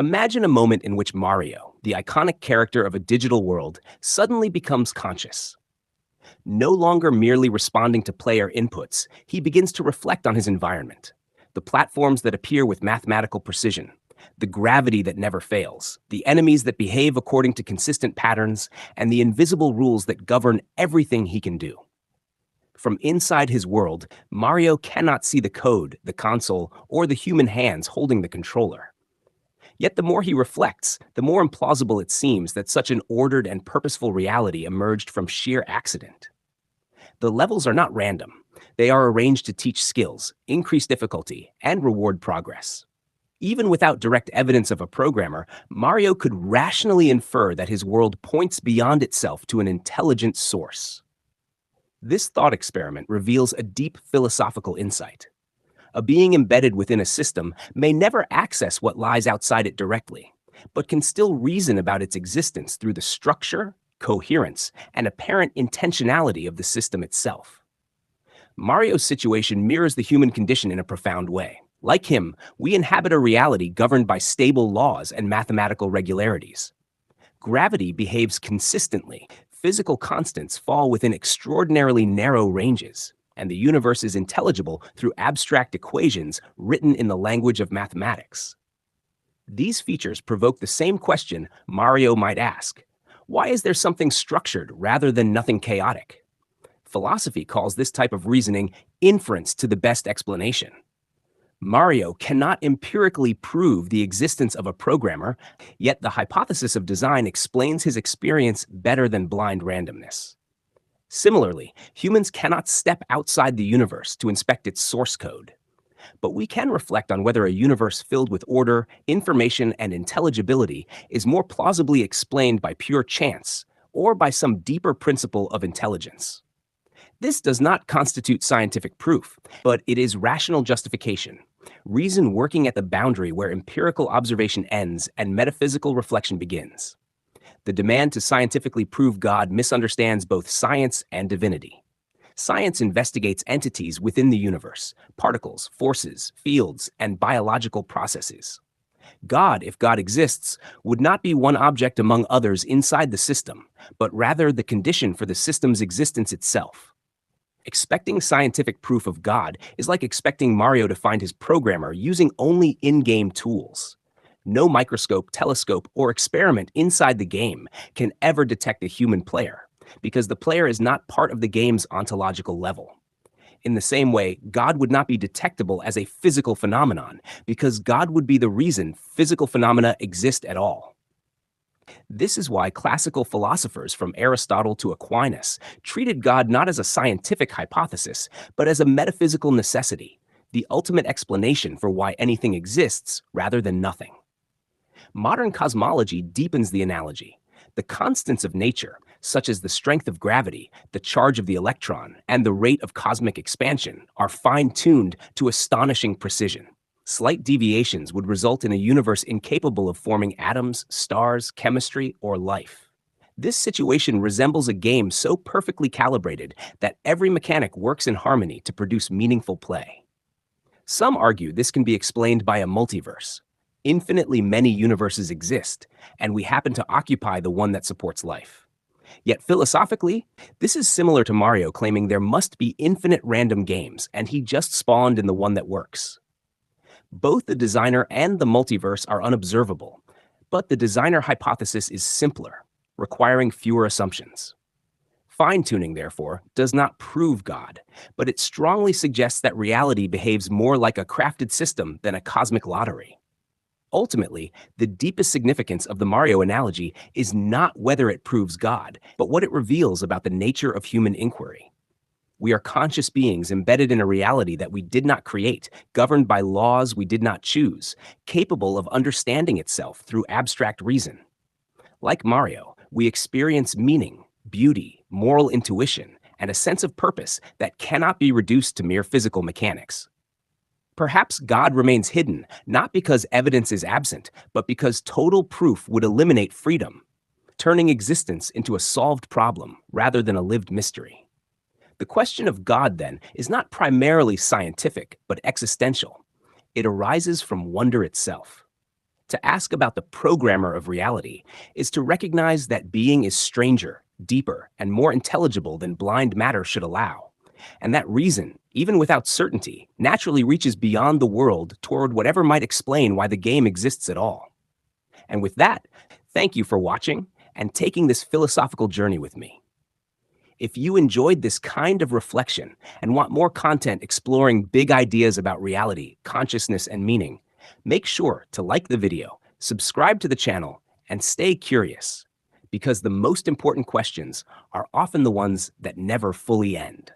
Imagine a moment in which Mario, the iconic character of a digital world, suddenly becomes conscious. No longer merely responding to player inputs, he begins to reflect on his environment. The platforms that appear with mathematical precision, the gravity that never fails, the enemies that behave according to consistent patterns, and the invisible rules that govern everything he can do. From inside his world, Mario cannot see the code, the console, or the human hands holding the controller. Yet the more he reflects, the more implausible it seems that such an ordered and purposeful reality emerged from sheer accident. The levels are not random. They are arranged to teach skills, increase difficulty, and reward progress. Even without direct evidence of a programmer, Mario could rationally infer that his world points beyond itself to an intelligent source. This thought experiment reveals a deep philosophical insight. A being embedded within a system may never access what lies outside it directly, but can still reason about its existence through the structure, coherence, and apparent intentionality of the system itself. Mario's situation mirrors the human condition in a profound way. Like him, we inhabit a reality governed by stable laws and mathematical regularities. Gravity behaves consistently, physical constants fall within extraordinarily narrow ranges, and the universe is intelligible through abstract equations written in the language of mathematics. These features provoke the same question Mario might ask: why is there something structured rather than nothing chaotic? Philosophy calls this type of reasoning inference to the best explanation. Mario cannot empirically prove the existence of a programmer, yet the hypothesis of design explains his experience better than blind randomness. Similarly, humans cannot step outside the universe to inspect its source code. But we can reflect on whether a universe filled with order, information, and intelligibility is more plausibly explained by pure chance or by some deeper principle of intelligence. This does not constitute scientific proof, but it is rational justification, reason working at the boundary where empirical observation ends and metaphysical reflection begins. The demand to scientifically prove God misunderstands both science and divinity. Science investigates entities within the universe, particles, forces, fields, and biological processes. God, if God exists, would not be one object among others inside the system, but rather the condition for the system's existence itself. Expecting scientific proof of God is like expecting Mario to find his programmer using only in-game tools. No microscope, telescope, or experiment inside the game can ever detect a human player, because the player is not part of the game's ontological level. In the same way, God would not be detectable as a physical phenomenon, because God would be the reason physical phenomena exist at all. This is why classical philosophers from Aristotle to Aquinas treated God not as a scientific hypothesis, but as a metaphysical necessity, the ultimate explanation for why anything exists rather than nothing. Modern cosmology deepens the analogy. The constants of nature, such as the strength of gravity, the charge of the electron, and the rate of cosmic expansion, are fine-tuned to astonishing precision. Slight deviations would result in a universe incapable of forming atoms, stars, chemistry, or life. This situation resembles a game so perfectly calibrated that every mechanic works in harmony to produce meaningful play. Some argue this can be explained by a multiverse. Infinitely many universes exist, and we happen to occupy the one that supports life. Yet philosophically, this is similar to Mario claiming there must be infinite random games, and he just spawned in the one that works. Both the designer and the multiverse are unobservable, but the designer hypothesis is simpler, requiring fewer assumptions. Fine-tuning, therefore, does not prove God, but it strongly suggests that reality behaves more like a crafted system than a cosmic lottery. Ultimately, the deepest significance of the Mario analogy is not whether it proves God, but what it reveals about the nature of human inquiry. We are conscious beings embedded in a reality that we did not create, governed by laws we did not choose, capable of understanding itself through abstract reason. Like Mario, we experience meaning, beauty, moral intuition, and a sense of purpose that cannot be reduced to mere physical mechanics. Perhaps God remains hidden, not because evidence is absent, but because total proof would eliminate freedom, turning existence into a solved problem rather than a lived mystery. The question of God, then, is not primarily scientific, but existential. It arises from wonder itself. To ask about the programmer of reality is to recognize that being is stranger, deeper, and more intelligible than blind matter should allow, and that reason, even without certainty, naturally reaches beyond the world toward whatever might explain why the game exists at all. And with that, thank you for watching and taking this philosophical journey with me. If you enjoyed this kind of reflection and want more content exploring big ideas about reality, consciousness, and meaning, make sure to like the video, subscribe to the channel, and stay curious, because the most important questions are often the ones that never fully end.